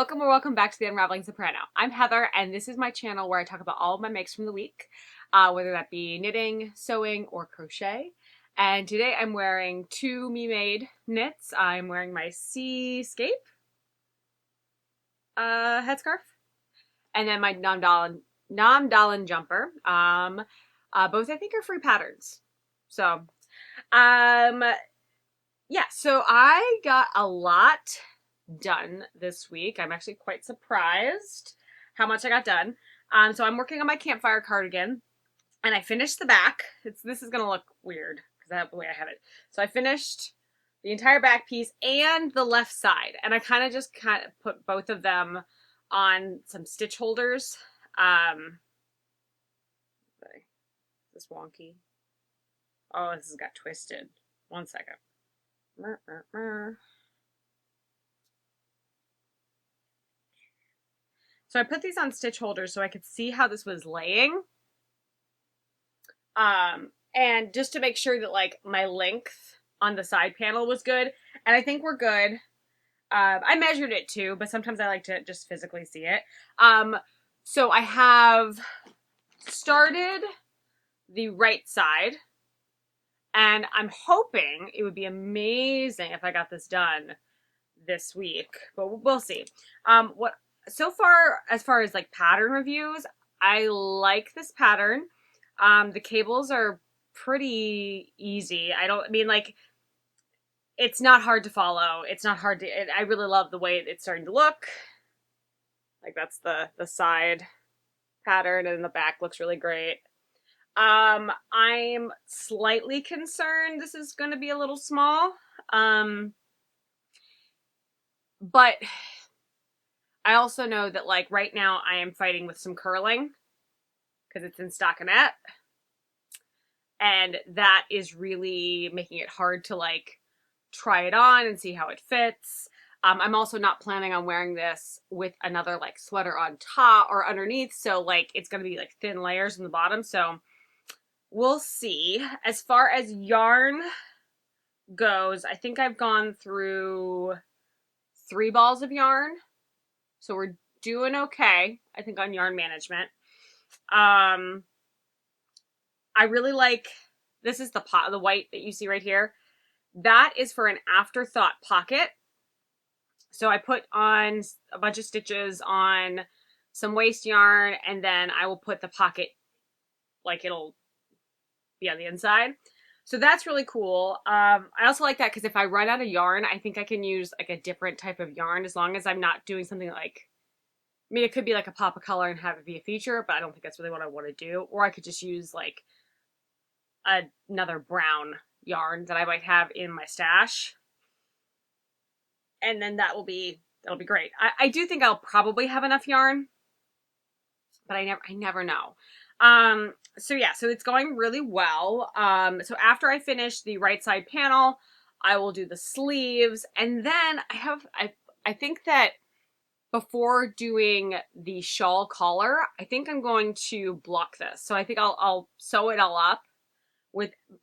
Welcome or welcome back to the Unraveling Soprano. I'm Heather, and this is my channel where I talk about all of my makes from the week, whether that be knitting, sewing, or crochet. And today I'm wearing two me-made knits. I'm wearing my Seascape headscarf, and then my Namdalen jumper. Both I think are free patterns. So, yeah, so I got a lot done this week. I'm actually quite surprised how much I got done. So I'm working on my campfire cardigan, and I finished the back. This is gonna look weird because that's the way I have it. So I finished the entire back piece and the left side, and I kind of put both of them on some stitch holders. Is this wonky? Oh, this has got twisted. One second. So I put these on stitch holders so I could see how this was laying. And just to make sure that like my length on the side panel was good. And I think we're good. I measured it too, but sometimes I like to just physically see it. So I have started the right side, and I'm hoping it would be amazing if I got this done this week, but we'll see. So far, as far as like pattern reviews, I like this pattern. The cables are pretty easy. It's not hard to follow. It's not hard to, I really love the way it's starting to look. Like that's the side pattern, and the back looks really great. I'm slightly concerned this is going to be a little small. But I also know that like right now I am fighting with some curling because it's in stockinette, and that is really making it hard to like try it on and see how it fits. I'm also not planning on wearing this with another like sweater on top or underneath, so like it's gonna be like thin layers in the bottom, so we'll see. As far as yarn goes, I think I've gone through 3 balls of yarn, so we're doing okay, I think, on yarn management. I really like, this is the white that you see right here. That is for an afterthought pocket. So I put on a bunch of stitches on some waste yarn, and then I will put the pocket, like it'll be on the inside. So that's really cool. I also like that because if I run out of yarn, I think I can use like a different type of yarn, as long as I'm not doing something like, I mean, it could be like a pop of color and have it be a feature, but I don't think that's really what I want to do. Or I could just use like another brown yarn that I might have in my stash. And then that'll be great. I do think I'll probably have enough yarn, but I never know. So yeah, so it's going really well. So after I finish the right side panel, I will do the sleeves, and then I think that before doing the shawl collar, I think I'm going to block this. So I think I'll sew it all up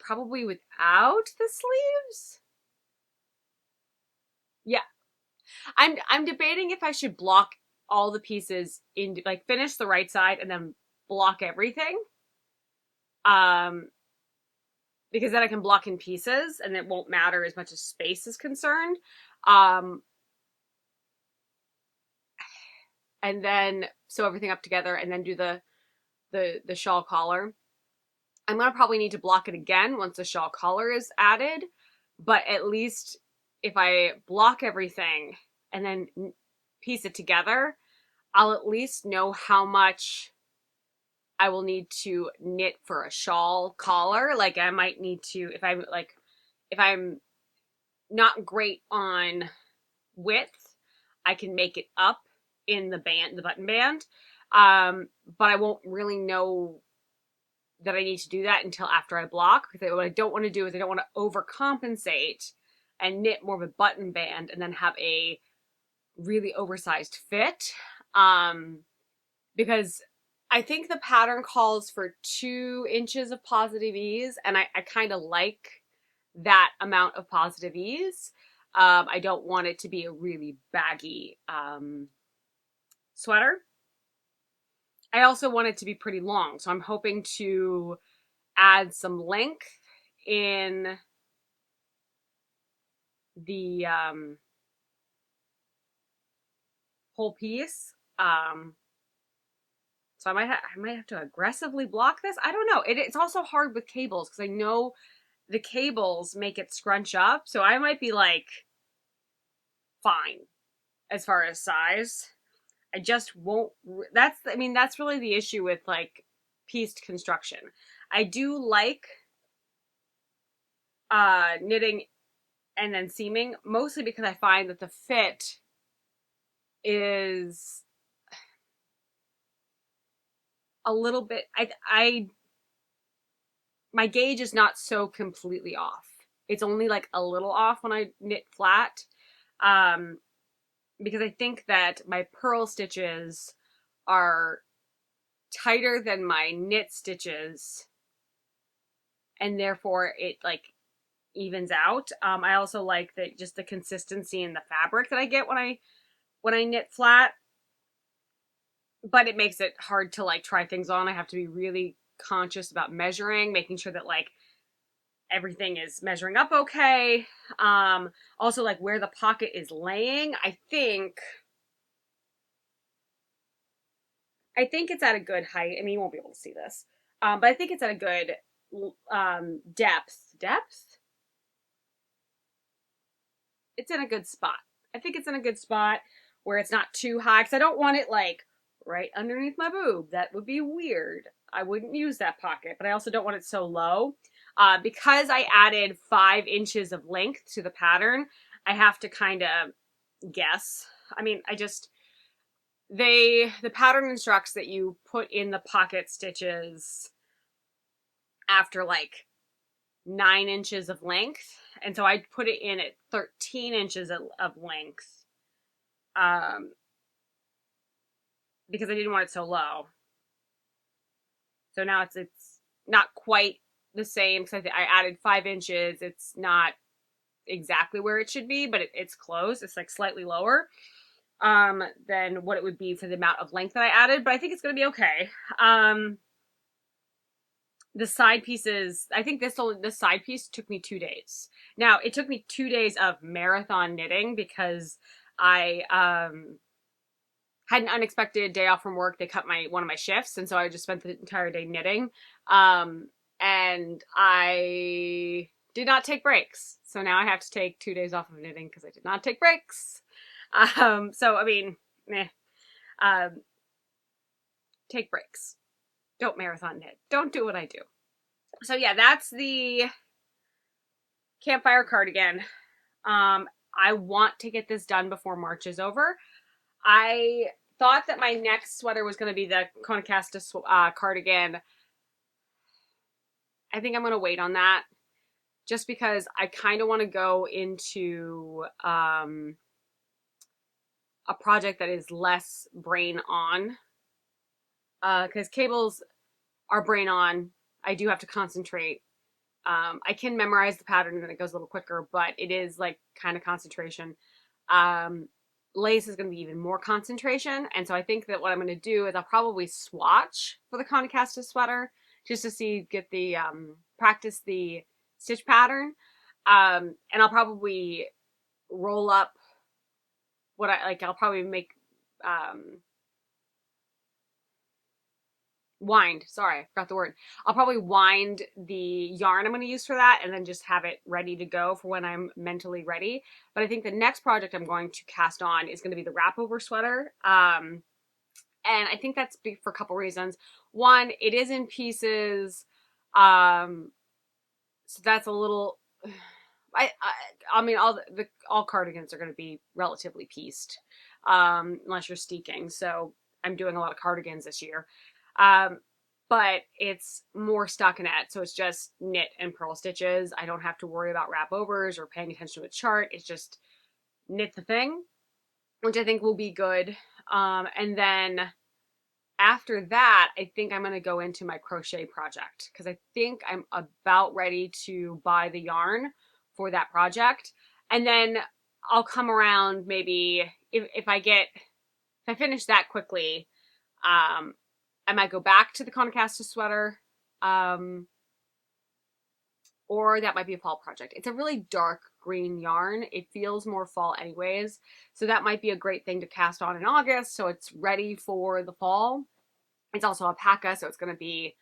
probably without the sleeves. Yeah. I'm debating if I should block all the pieces in, like finish the right side and then block everything. Because then I can block in pieces and it won't matter as much as space is concerned. And then sew everything up together and then do the shawl collar. I'm gonna probably need to block it again once the shawl collar is added, but at least if I block everything and then piece it together, I'll at least know how much I will need to knit for a shawl collar. Like I might need to, if I'm not great on width, I can make it up in the button band. But I won't really know that I need to do that until after I block, because what I don't want to do is I don't want to overcompensate and knit more of a button band and then have a really oversized fit. Because I think the pattern calls for 2 inches of positive ease, and I kind of like that amount of positive ease. I don't want it to be a really baggy sweater. I also want it to be pretty long, so I'm hoping to add some length in the whole piece. So I might have to aggressively block this. I don't know. It's also hard with cables because I know the cables make it scrunch up. So I might be like fine as far as size. I just won't. That's really the issue with like pieced construction. I do like knitting and then seaming, mostly because I find that the fit is a little bit, my gauge is not so completely off. It's only like a little off when I knit flat. Because I think that my purl stitches are tighter than my knit stitches, and therefore it like evens out. I also like that just the consistency in the fabric that I get when I knit flat, but it makes it hard to like try things on. I have to be really conscious about measuring, making sure that like everything is measuring up okay. Also like where the pocket is laying. I think it's at a good height. I mean, you won't be able to see this. But I think it's at a good depth. Depth? It's in a good spot. I think it's in a good spot where it's not too high, because I don't want it like right underneath my boob. That would be weird. I wouldn't use that pocket, but I also don't want it so low. Because I added 5 inches of length to the pattern, I have to kind of guess. I mean, the pattern instructs that you put in the pocket stitches after like 9 inches of length. And so I put it in at 13 inches of length. Because I didn't want it so low. So now it's not quite the same, because I added 5 inches. It's not exactly where it should be, but it's close. It's like slightly lower than what it would be for the amount of length that I added, but I think it's going to be okay. The side pieces, I think this side piece took me 2 days. Now, it took me 2 days of marathon knitting because I had an unexpected day off from work. They cut one of my shifts, and so I just spent the entire day knitting. And I did not take breaks. So now I have to take 2 days off of knitting because I did not take breaks. So I mean, take breaks. Don't marathon knit. Don't do what I do. So yeah, that's the campfire cardigan. I want to get this done before March is over. I thought that my next sweater was going to be the Conecasta cardigan. I think I'm going to wait on that just because I kind of want to go into a project that is less brain on. Because cables are brain on. I do have to concentrate. I can memorize the pattern and then it goes a little quicker, but it is like kind of concentration. Lace is going to be even more concentration. And so I think that what I'm going to do is I'll probably swatch for the Conecasta sweater just to get the, practice the stitch pattern. And I'll probably roll up I'll probably make, wind. Sorry, I forgot the word. I'll probably wind the yarn I'm going to use for that and then just have it ready to go for when I'm mentally ready. But I think the next project I'm going to cast on is going to be the wrap over sweater. And I think that's for a couple reasons. One, it is in pieces. So that's a little, I mean, all cardigans are going to be relatively pieced, unless you're steeking. So I'm doing a lot of cardigans this year. But it's more stockinette, so it's just knit and purl stitches. I don't have to worry about wrap overs or paying attention to a chart. It's just knit the thing, which I think will be good. And then after that, I think I'm going to go into my crochet project because I think I'm about ready to buy the yarn for that project. And then I'll come around maybe if if I finish that quickly, I might go back to the Kona Casta sweater. Or that might be a fall project. It's a really dark green yarn. It feels more fall anyways. So that might be a great thing to cast on in August. So it's ready for the fall. It's also alpaca, so it's going to be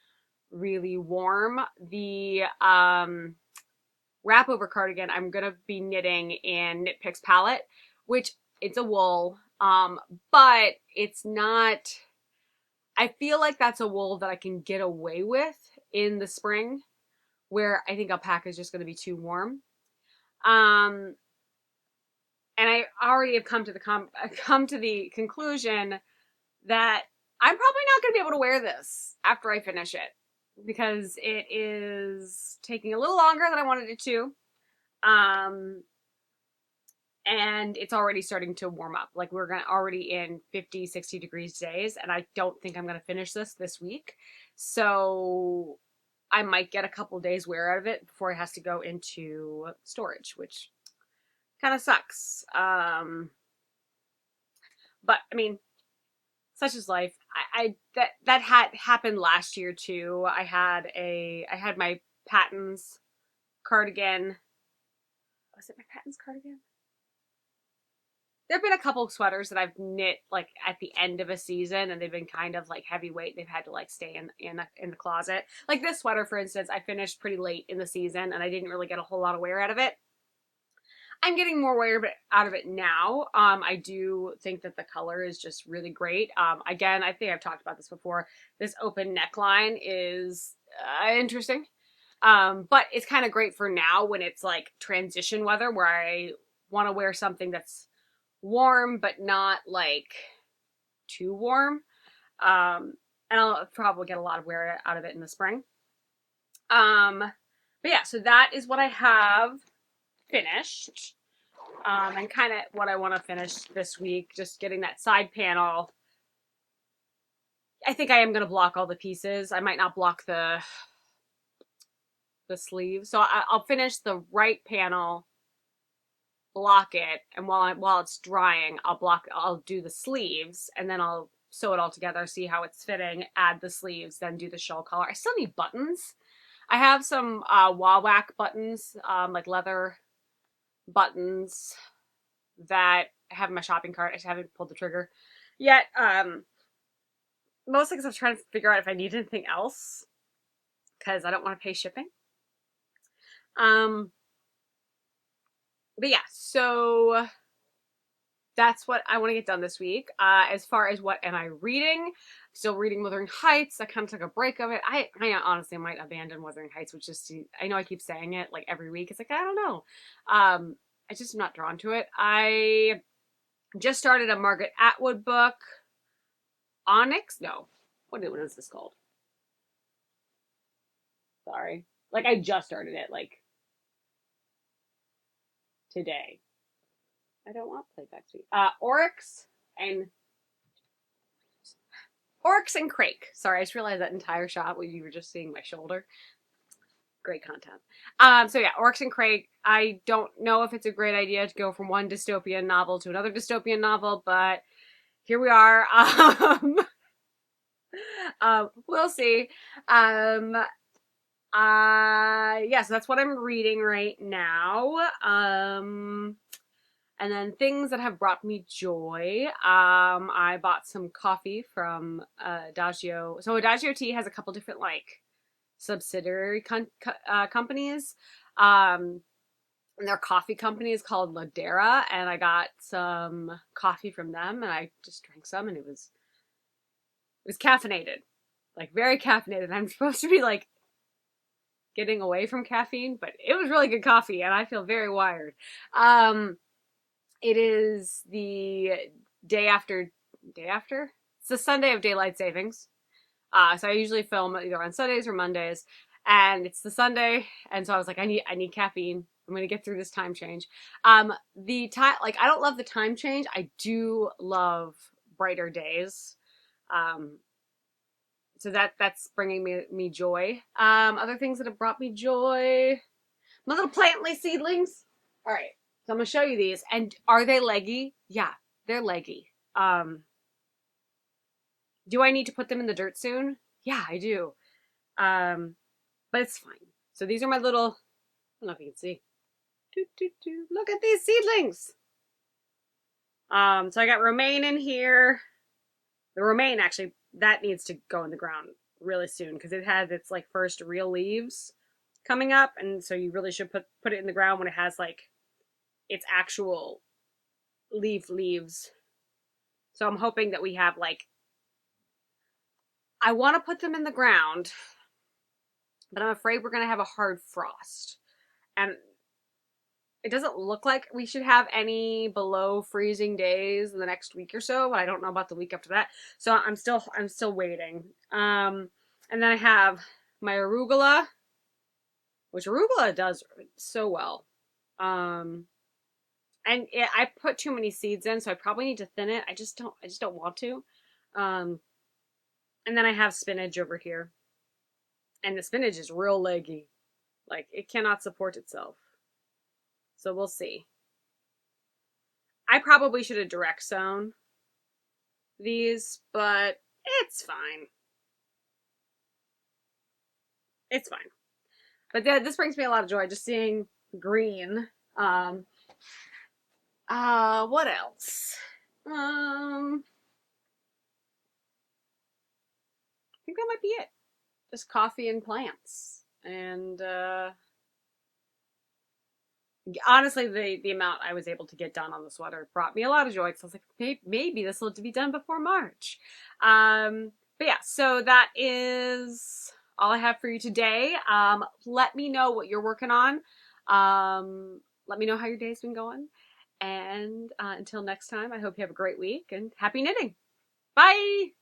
really warm. The wrap over cardigan I'm going to be knitting in Knit Picks palette, which it's a wool, but it's not, I feel like that's a wool that I can get away with in the spring, where I think alpaca is just going to be too warm. And I already have come to the conclusion that I'm probably not going to be able to wear this after I finish it, because it is taking a little longer than I wanted it to. And it's already starting to warm up. Like, we're already in 50, 60 degrees days, and I don't think I'm going to finish this week. So I might get a couple days wear out of it before it has to go into storage, which kind of sucks. But I mean, such is life. That had happened last year too. I had my Patons cardigan. Was it my Patons cardigan? There have been a couple of sweaters that I've knit like at the end of a season, and they've been kind of like heavyweight. They've had to like stay in the closet. Like this sweater, for instance, I finished pretty late in the season, and I didn't really get a whole lot of wear out of it. I'm getting more wear out of it now. I do think that the color is just really great. Again, I think I've talked about this before. This open neckline is interesting. But it's kind of great for now when it's like transition weather, where I want to wear something that's warm but not like too warm. And I'll probably get a lot of wear out of it in the spring. But yeah, so that is what I have finished. And kind of what I want to finish this week, just getting that side panel. I think I am going to block all the pieces. I might not block the sleeve. So I'll finish the right panel, block it, and while it's drying, I'll do the sleeves, and then I'll sew it all together, see how it's fitting, add the sleeves, then do the shawl collar. I still need buttons. I have some Wawak buttons, like leather buttons that I have in my shopping cart. I just haven't pulled the trigger yet. Mostly because I'm trying to figure out if I need anything else, because I don't want to pay shipping. But yeah, so that's what I want to get done this week. As far as what am I reading, still reading Wuthering Heights. I kind of took a break of it. I honestly might abandon Wuthering Heights, which is, I know I keep saying it like every week. It's like, I don't know. I just am not drawn to it. I just started a Margaret Atwood book. Onyx? No. What is this called? Sorry. Like, I just started it, like, today. I don't want playback speed. Oryx and Crake. Sorry, I just realized that entire shot where you were just seeing my shoulder. Great content. So yeah, Oryx and Crake. I don't know if it's a great idea to go from one dystopian novel to another dystopian novel, but here we are. We'll see. Yeah, so that's what I'm reading right now. And then things that have brought me joy. I bought some coffee from Adagio. So Adagio Tea has a couple different like subsidiary companies. And their coffee company is called Ladera, and I got some coffee from them, and I just drank some, and it was caffeinated, like very caffeinated. I'm supposed to be like getting away from caffeine, but it was really good coffee, and I feel very wired. It is the day after. It's the Sunday of daylight savings. So I usually film either on Sundays or Mondays, and it's the Sunday, and so I was like, I need caffeine. I'm gonna get through this time change. The time, like, I don't love the time change. I do love brighter days. So that's bringing me joy. Other things that have brought me joy, my little plantly seedlings. All right, so I'm gonna show you these. And are they leggy? Yeah, they're leggy. Do I need to put them in the dirt soon? Yeah, I do. But it's fine. So these are my little, I don't know if you can see. Look at these seedlings. So I got romaine in here. The romaine actually, that needs to go in the ground really soon because it has its like first real leaves coming up, and so you really should put it in the ground when it has like its actual leaves. So I'm hoping that we have like, I want to put them in the ground, but I'm afraid we're gonna have a hard frost, and it doesn't look like we should have any below freezing days in the next week or so, but I don't know about the week after that. So I'm still waiting. And then I have my arugula, which arugula does so well. And I put too many seeds in, so I probably need to thin it. I just don't want to. And then I have spinach over here, and the spinach is real leggy, like it cannot support itself. So we'll see. I probably should have direct sown these, but it's fine. It's fine. But this brings me a lot of joy just seeing green. What else? I think that might be it. Just coffee and plants. And honestly, the amount I was able to get done on the sweater brought me a lot of joy. So I was like, maybe this will be done before March. But yeah, so that is all I have for you today. Let me know what you're working on. Let me know how your day's been going. And until next time, I hope you have a great week and happy knitting. Bye!